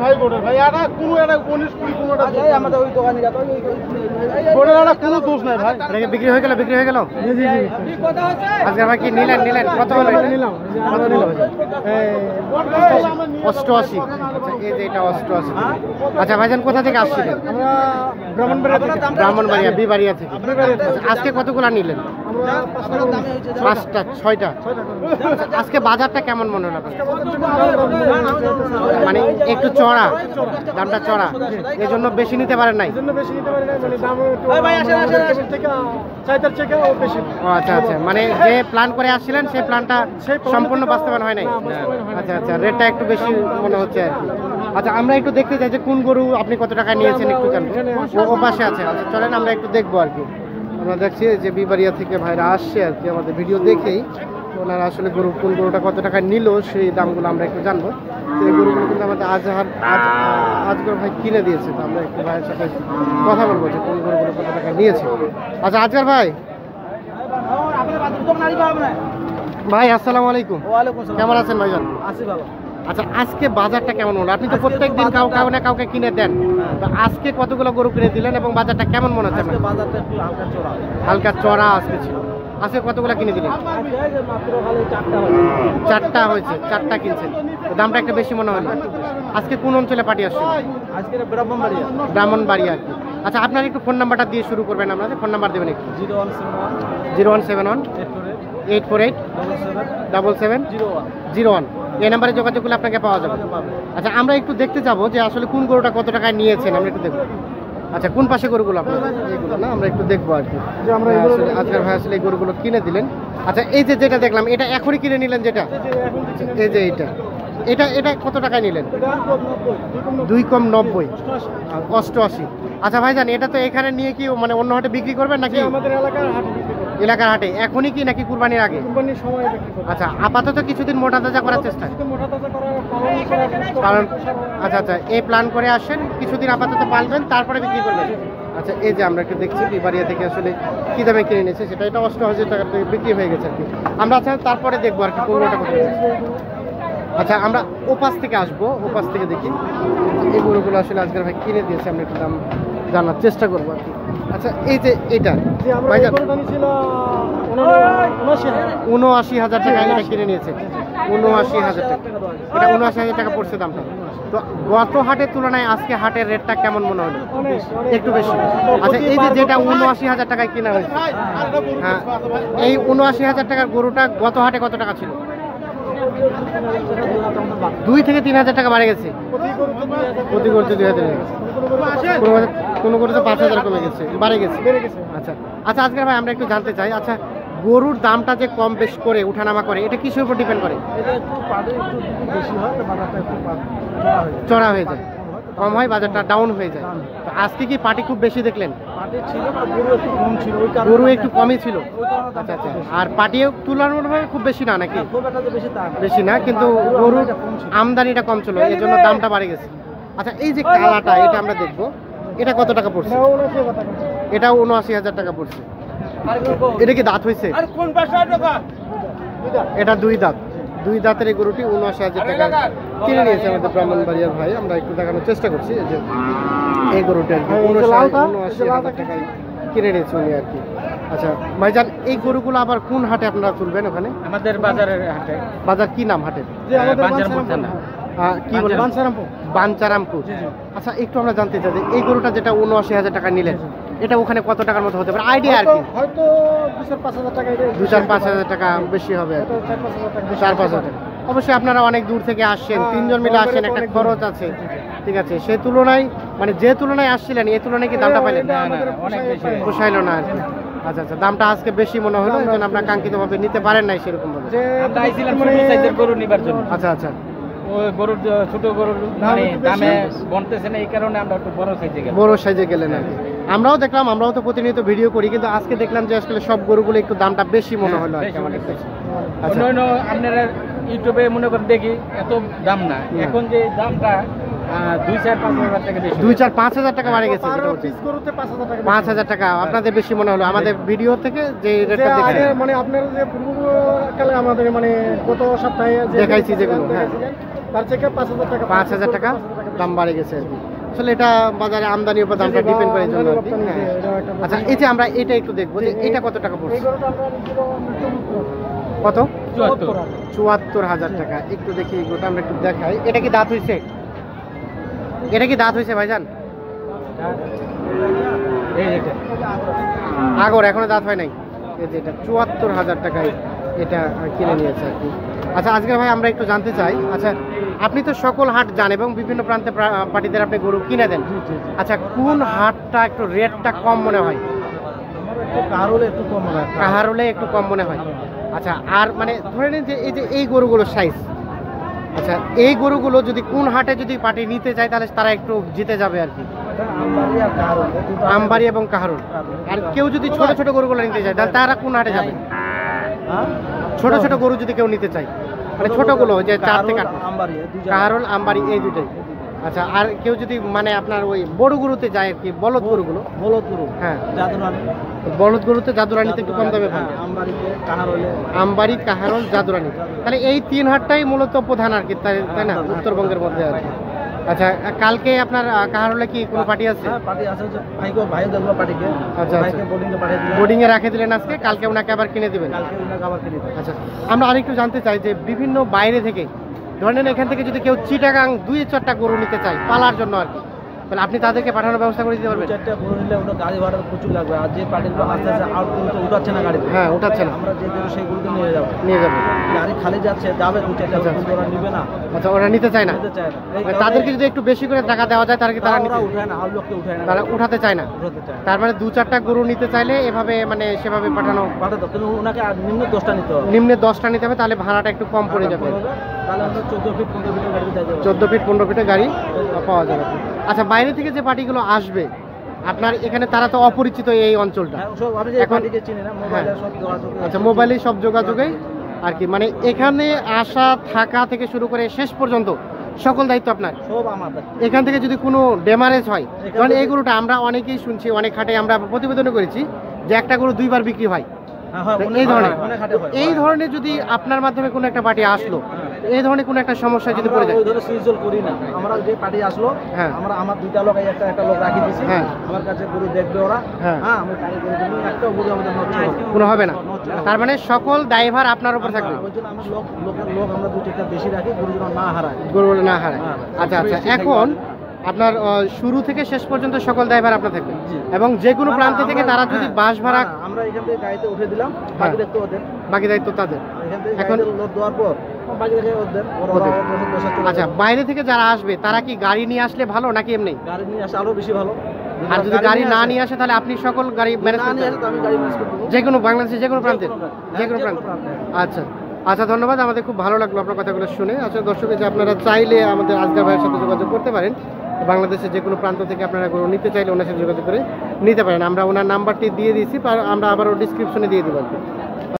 ভাই গোটের ভাই এটা কোনো একটা 19-20 কোনোটা আমাদের ওই দোকানে যা ওই গোটের এটা কোনো দোষ নাই ভাই। এটা বিক্রি হয়ে গেল জি জি জি কথা হচ্ছে আজকে ভাই কি নিলেন কত হলো নিলাম কত নিল ভাই? এই 88। আচ্ছা এই যে এটা 88। আচ্ছা ভাইজান কোথা থেকে আসছিলেন? আমরা ব্রাহ্মণবাড়িয়া বিবাড়িয়া থেকে। আজকে কতগুলা নিলেন? আমরা 5টা 6টা। আজকে বাজারটা কেমন মনে হলো? মানে একটু চড়া, দামটা চড়া, এই জন্য বেশি নিতে পারেন নাই। জন্য বেশি নিতে পারি না মানে দাম একটু থেকে চাইতার থেকে বেশি। ও আচ্ছা আচ্ছা, মানে যে প্ল্যান করে আসছিলেন সেই প্ল্যানটা সম্পূর্ণ বাস্তবায়ন হয় নাই। আচ্ছা আচ্ছা, রেটটা একটু বেশি মনে হচ্ছে আর কি। আচ্ছা আমরা একটু দেখতে চাই যে কোন গরু আপনি কত টাকা নিয়েছেন একটু জানবো। ও পাশে আছে। আচ্ছা চলেন আমরা একটু দেখবো আর কি। আমরা দেখছি যে বিবাড়িয়া থেকে ভাইরা আসছে আর কি, আমাদের ভিডিও দেখেই ওনারা আসলে কোন গরুটা কত টাকা নিল সেই দামগুলো আমরা একটু জানবো। তো এই গরুগুলো কিন্তু আমাদের আজগর ভাই কিনে দিয়েছে, তো আমরা একটু ভাইয়ের সাথে কথা বলবো যে কোন গরুগুলো কত টাকা নিয়েছে। আচ্ছা আজগর ভাই, ভাই আসসালামু আলাইকুম। কেমন আছেন ভাইজান? আচ্ছা আজকে বাজারটা কেমন হলো? আপনি তো প্রত্যেকদিন কাউকে না কাউকে কিনে দেন, তো আজকে কতগুলো গরু কিনে দিলেন এবং বাজারটা কেমন মনে হচ্ছে? বাজারটা একটু হালকা চড়া আজকে ছিল। আজকে কতগুলো কিনে দিলেন? চারটা হয়েছে, চারটা কিনছেন, তো দামটা একটা বেশি মনে হলো। আজকে কোন অঞ্চলে পার্টি আসছে? আজকে ব্রাহ্মণবাড়িয়া আর কি। আচ্ছা আপনার একটু ফোন নাম্বারটা দিয়ে শুরু করবেন, আপনাদের ফোন নাম্বার দেবেন একটু। 0171 848 7701। এই নাম্বারে যোগাযোগ করলে আপনাকে পাওয়া যাবে। আচ্ছা আমরা একটু দেখতে যাবো যে আসলে কোন গরুটা কত টাকায় নিয়েছেন, আমরা একটু দেখবো। আচ্ছা কোন পাশে গরুগুলো আপনার? এইগুলো না, আমরা একটু দেখবো আর কি। যে আমরা আজকের ভাই আসলে এই গরুগুলো কিনে দিলেন। আচ্ছা এই যে যেটা দেখলাম এটা এখনই কিনে নিলেন, যেটা এই যে এটা কত টাকায় নিলেন? 2 কম 90, 88। আচ্ছা ভাইজান এটা তো এখানে নিয়ে কি মানে অন্য হাটে বিক্রি করবেন নাকি? আমাদের এলাকার হাটে এখনই কি নাকি কুরবানির আগে? কুরবানির সময় বিক্রি করব। আচ্ছা আপাতত কিছুদিন মোটা তাজা করার চেষ্টা, কারণ আচ্ছা আচ্ছা এই প্ল্যান করে আসেন, কিছুদিন আপাতত পালবেন তারপরে বিক্রি করবেন। আচ্ছা এই যে আমরা একটু দেখছি বিবাড়িয়া থেকে আসলে কি দামে কিনে নিয়েছে সেটা, এটা 88,000 টাকা বিক্রি হয়ে গেছে আর কি। আমরা আচ্ছা তারপরে দেখবো আর কি কোনটা কত। আচ্ছা আমরা ওপাশ থেকে আসবো, ওপাশ থেকে দেখি এই গরুগুলো আসলে আজকের ভাই কিনে দিয়েছে, আমরা একটু দাম জানার চেষ্টা করবো আর কি। আচ্ছা এই যে এটা ভাইজান 79,000 টাকা এটা কিনে নিয়েছে। 79,000 টাকা, এটা 79,000 টাকা পড়ছে দামটা। তো গত হাটের তুলনায় আজকে হাটের রেটটা কেমন মনে হলো? একটু বেশি। আচ্ছা এই যে যেটা 79,000 টাকায় কেনা হয়েছে, হ্যাঁ এই 79,000 টাকার গরুটা গত হাটে কত টাকা ছিল? 2 থেকে 3,000 টাকা বাড়ে গেছে। প্রতি গরুতে 2,000 কোনো গরুতে 5,000 কমে গেছে, বাড়ে গেছে। আচ্ছা আচ্ছা আজকে ভাই আমরা একটু জানতে চাই, আচ্ছা গরুর দামটা যে কম বেশ করে উঠানামা করে এটা কিসের উপর ডিপেন্ড করে? চড়া হয়ে যায়, কম হয় বাজারটা ডাউন হয়ে যায়। তো আজকে কি পার্টি খুব বেশি দেখলেন? গরু একটু কমই ছিল। আচ্ছা আচ্ছা, আর পার্টিও তুলনামূলকভাবে খুব বেশি না নাকি? বেশি না, কিন্তু গরুর আমদানিটা কম ছিল, এই জন্য দামটা বাড়ে গেছে। আচ্ছা এই যে কালাটা এটা আমরা দেখবো, এটা কত টাকা পড়ছে? এটাও 79,000 টাকা পড়ছে। এটা কি দাঁত হয়েছে? এটা 2 দাঁত, 2 দাঁতের এই গরুটি 79,000 টাকা কিনে নিয়েছে আমাদের ব্রাহ্মণবাড়িয়ার ভাই। আমরা একটু দেখানোর চেষ্টা করছি এই যে এই গরুটা 79,000 টাকায় কিনে নিয়েছে উনি আর কি। আচ্ছা ভাইজান এই গরুগুলো আবার কোন হাটে আপনারা তুলবেন? ওখানে আমাদের বাজারের হাটে। বাজার কি নাম হাটের? কি বলে? বাঞ্চারামপুর। আচ্ছা একটু আমরা জানতে চাই যে এই গরুটা যেটা 79,000 টাকা নিলেন এটা ওখানে কত টাকার মতো হতে পারে আইডিয়া আর কি? হয়তো 2-5,000 টাকা, 2-5,000 টাকা বেশি হবে, 4-5,000 টাকা। অবশ্যই আপনারা অনেক দূর থেকে আসছেন, 3 জন মিলে আসছেন, একটা খরচ আছে, ঠিক আছে। সেই তুলনায় মানে যে তুলনায় আসছিলেন এই তুলনায় কি দামটা পাইলেন? অনেক বেশি পোষাইলো না আর কি। আচ্ছা আচ্ছা, দামটা আজকে বেশি মনে হলো, এই জন্য আপনারা কাঙ্ক্ষিতভাবে নিতে পারেন নাই সেরকম ভাবে। আমরা আইছিলাম ছোট সাইজের গরু নিবার জন্য। আচ্ছা আচ্ছা, ওই গরুর ছোট গরুর মানে দামে বনতেছে না, এই কারণে আমরা একটু বড় সাইজে গেলাম। বড় সাইজে গেলেন আর কি। আমরাও দেখলাম, আমরাও তো প্রতিনিয়ত ভিডিও করি, কিন্তু আজকে দেখলাম যে আসলে সব গরুগুলো একটু দামটা বেশি মনে হলো আর কি আমার কাছে। আচ্ছা অন্য আপনারা ইউটিউবে মনে করেন দেখি এত দাম না, এখন যে দামটা 2-4-5,000 টাকা বেশি, 2-4-5,000 টাকা বাড়ে গেছে। 5,000 টাকা আপনাদের বেশি মনে হলো আমাদের ভিডিও থেকে যে রেটটা দেখে, মানে আপনারা যে পূর্বকালে আমাদের মানে গত সপ্তাহে দেখাইছি যেগুলো, হ্যাঁ তার থেকে 5,000 টাকা 5,000 টাকা দাম বাড়ে গেছে আর কি। আসলে এটা বাজারে আমদানির উপর দামটা ডিপেন্ড করে এই জন্য আর কি। হ্যাঁ। আচ্ছা এই যে আমরা এটা একটু দেখবো যে এটা কত টাকা পড়ছে, কত? 74,000 টাকা। একটু দেখি গোটা আমরা একটু দেখাই। এটা কি দাঁত হয়েছে, এটা কি দাঁত হয়েছে ভাইজান? আগর এখনো দাঁত হয় নাই। এই যে এটা 74,000 টাকায় এটা কিনে নিয়েছে আর কি। আচ্ছা আজকে ভাই আমরা একটু জানতে চাই, আচ্ছা আপনি তো সকল হাট জানেন এবং বিভিন্ন প্রান্তে পার্টিদের আপনি গরু কিনে দেন, আচ্ছা কোন হাটটা একটু রেটটা কম মনে হয়? কাহারোলে একটু কম হয়, কাহারোলে একটু কম মনে হয়। আচ্ছা আর মানে ধরে নিন যে এই যে এই গরুগুলোর সাইজ, আচ্ছা এই গরুগুলো যদি কোন হাটে যদি পার্টি নিতে চায় তাহলে তারা একটু জিতে যাবে আর কি? আমবাড়ি আর কাহারোল, আমবাড়ি এবং কাহারোল। আর কেউ যদি ছোট ছোট গরুগুলো নিতে চায় তাহলে তারা কোন হাটে যাবে? ছোট ছোট গরু যদি কেউ নিতে চায় মানে ছোটগুলো যে 4 থেকে 8, কাহারোল আমবাড়ি এই দুটাই। আচ্ছা আর কেউ যদি মানে আপনার ওই বড় গরুতে যায় আর কি, বলদ গরুগুলো, বলদ গরু, হ্যাঁ জাদুরানি, বলদ গরুতে জাদুরানিতে একটু কম দামে পান। আমবাড়িতে কাহারোলে, আমবাড়ি, কাহারোল, জাদুরানি, তাহলে এই 3 হাটটাই মূলত প্রধান আর কি, তাই না উত্তরবঙ্গের মধ্যে আর কি। আচ্ছা কালকে আপনার কাহারোলে কি কোনো পার্টি আছে? হ্যাঁ পার্টি আছে, যে ভাই দেখলো পার্টিকে, আচ্ছা ভাইকে বোর্ডিংয়ে পাঠিয়ে দিলাম, বোর্ডিং এ রেখে দিলেন আজকে, কালকে ওনাকে আবার কিনে দিবেন। কালকে উনাকে আবার কিনে দিলাম। আচ্ছা আমরা আরেকটু জানতে চাই যে বিভিন্ন বাইরে থেকে ধরেন এখান থেকে যদি কেউ চিটাগাং 2-4টা গরু নিতে চায় পালার জন্য আর কি, তাহলে আপনি তাদেরকে পাঠানোর ব্যবস্থা করে দিতে পারবেন? 4টা গরু নিলে ওটা গাড়ি ভাড়া প্রচুর লাগবে, আর যে পার্টিগুলো আস্তে আস্তে আউট গরু তো উঠাচ্ছে না গাড়িতে, হ্যাঁ উঠাচ্ছে না, আমরা যে গরু সেই গরুতে নিয়ে যাবো, নিয়ে যাবে। গাড়ি খালি যাচ্ছে, যাবে 2-4টা গরু, কিন্তু ওরা নিবে না, আচ্ছা ওরা নিতে চায় না, নিতে চায় না। এই মানে তাদেরকে যদি একটু বেশি করে টাকা দেওয়া যায় তাহলে কি তারা ওরা নিতে, উঠায় না, আর লোককে উঠায় না, তারা উঠাতে চায় না? উঠাতে চায় না। তার মানে 2-4টা গরু নিতে চাইলে এভাবে মানে সেভাবে পাঠানো, পাঠাতো, কিন্তু ওনাকে আর নিম্ন 10টা নিতে হবে, নিম্নে 10টা নিতে হবে, তাহলে ভাড়াটা একটু কম পড়ে যাবে। তাহলে আমরা 14 ফিট 15 ফিটের গাড়িতে যাইতে হবে। 14 ফিট 15 ফিটের গাড়ি পাওয়া যাবে। আচ্ছা বাইরে থেকে যে পার্টিগুলো আসবে আপনার এখানে, তারা তো অপরিচিত এই অঞ্চলটা, হ্যাঁ, সব আমি যে এখন- পার্টিকে চিনি না, মোবাইলে সব যোগাযোগ, আচ্ছা মোবাইলে সব যোগাযোগেই আর কি, মানে এখানে আসা থাকা থেকে শুরু করে শেষ পর্যন্ত সকল দায়িত্ব আপনার। সব আমাদের। এখান থেকে যদি কোনো ড্যামারেজ হয়, এখান কারণ এই থেকে- গরুটা আমরা অনেকেই শুনছি, অনেক হাটে আমরা প্রতিবেদন করেছি যে একটা গরু 2 বার বিক্রি হয়, হ্যাঁ, হ্যাঁ, তো অনেক এই ধরনের অনেক হাটে হয়। এই ধরনের যদি আপনার মাধ্যমে কোনো একটা পার্টি আসলো, এই ধরনের কোনো একটা সমস্যায় যদি আমরা পড়ে যায়, ওই ধরে সিজল করি না, আমরা যে পার্টি আসলো, হ্যাঁ। আমরা আমার 2টা লোক, এই একটা লোক রাখি দিয়েছি, হ্যাঁ। আমার কাছে গরু দেখবে ওরা, হ্যাঁ। হ্যাঁ আমি গাড়ি করে দেবো, একটা গরু আমাদের নষ্ট হবে না। কোনো হবে না, নষ্ট হবে না। তার মানে সকল ড্রাইভার আপনার উপর থাকবে, ওই জন্য আমরা লোক আমরা 2-4টা বেশি রাখি, গরু যেন না হারায়। গরু না হারায়। হ্যাঁ। আচ্ছা আচ্ছা বেশি এখন থাকবে। আপনার শুরু থেকে শেষ পর্যন্ত সকল ড্রাইভার আপনার থাকবে, জি। এবং যে কোনো না, প্রান্ত আমরা- থেকে তারা যদি হ্যাঁ, বাস ভাড়া, না, না, আমরা এখান থেকে গাড়িতে উঠে দিলাম, হ্যাঁ। বাকি দেখতে ওদের, বাকি দায়িত্ব তাদের। এখান থেকে এখন- গাড়িতে লোড দেওয়ার পর বাকি দেখে ওদের, ওরা ওদের। দশে চলে আচ্ছা যাবে। বাইরে থেকে যারা আসবে তারা কি গাড়ি নিয়ে আসলে ভালো নাকি এমনি? গাড়ি নিয়ে আসা আরো বেশি ভালো, আর যদি গাড়ি না নিয়ে আসে তাহলে আপনি সকল গাড়ি ম্যানেজ না করতে নিয়ে পারবেন? আসে তো আমি গাড়ি ম্যানেজ করে দেবো। যে কোনো বাংলাদেশে যে কোনো প্রান্তে, যে কোনো যে কোনো প্রান্তে। প্রান্তে। আচ্ছা আচ্ছা ধন্যবাদ, আমাদের খুব ভালো লাগলো আপনার কথাগুলো শুনে। আচ্ছা দর্শক যে আপনারা চাইলে আমাদের আজগার ভাইয়ের সাথে যোগাযোগ করতে পারেন, বাংলাদেশের যে কোনো প্রান্ত থেকে আপনারা গরু নিতে চাইলে ওনার সাথে যোগাযোগ করে নিতে পারেন। আমরা ওনার নাম্বারটি দিয়ে দিয়েছি, আমরা আবারও ডিসক্রিপশনে দিয়ে দেবো আর কি।